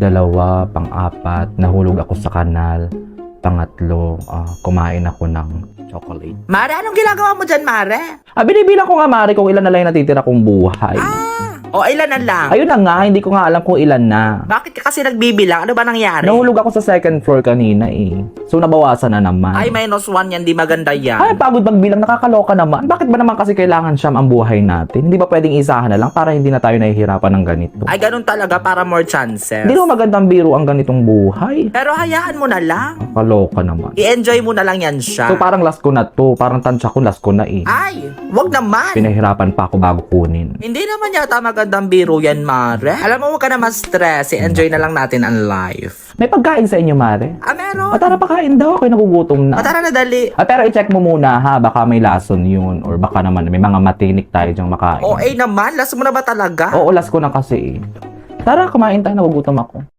Pang-2, pang-4, nahulog ako sa kanal. Pangatlo, kumain ako ng chocolate. Mare, anong ginagawa mo dyan, Mare? Binibilang ko nga, Mari, kung ilan na lang yung natitira kong buhay. O, ilan na lang? Ayun na nga, hindi ko nga alam kung ilan na. Bakit ka kasi nagbibilang? Ano ba nangyari? Nahulog ako sa second floor kanina eh. So, nabawasan na naman. Ay, -1 yan, di maganda yan. Ay, pagod magbilang, nakakaloka naman. Bakit ba naman kasi kailangan siyam ang buhay natin? Hindi ba pwedeng isahan na lang para hindi na tayo nahihirapan ng ganito? Ay, ganun talaga para more chances. Hindi naman magandang biro ang ganitong buhay. Pero hayaan mo na lang. Nakakaloka naman. I-enjoy mo na lang yan siya. So, parang last ko na to. Parang tansya ko, last ko na eh. Ay, wag naman. Pinahirapan pa ako bago kunin. Hindi naman yata magandang biro yan, Mare. Alam mo, huwag ka naman stress. I-enjoy na lang natin ang life. May pagkain sa inyo, Mare? Meron. Tara, pakain daw. Ako'y nagugutom na. Tara na, dali. Pero i-check mo muna ha. Baka may lason yun. Or baka naman may mga matinik tayo dyang makain. naman. Last mo na ba talaga? Oo, last ko na kasi eh. Tara, kumain tayo. Nagugutom ako.